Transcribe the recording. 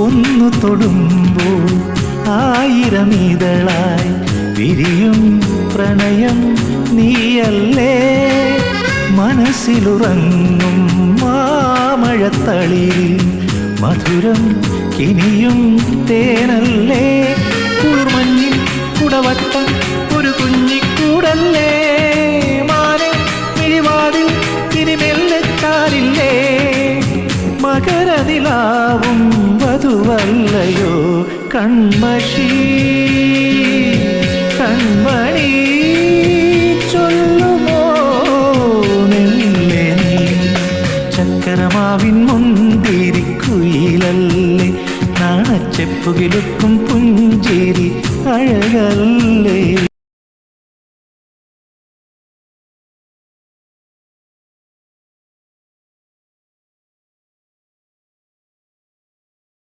ഒന്നു തൊടുമ്പോൾ ആയിരം ഇതളായി വിരിയും പ്രണയം നീയല്ലേ. മനസ്സിലുറങ്ങും മാമഴത്തളിരിൽ മധുരം കിനിയും തേനല്ലേ. കുളിർമഞ്ഞിൽ കുടവട്ടം ഒരു കുഞ്ഞിക്കൂടല്ലേ. മാനെ മിഴിവാതിൽ ഇനി മെല്ലെച്ചാരില്ലേ. മകരനിലാവും വധുവല്ലയോ കൺമഷി കൺമണി ചൊല്ലുമോ നെല്ലേ നീ. ചക്കരമാവിൻ മുന്തിരിക്കുയിലല്ലേ. നാണച്ചെപ്പുകിലുക്കും പുഞ്ചിരി അഴകല്ലേ.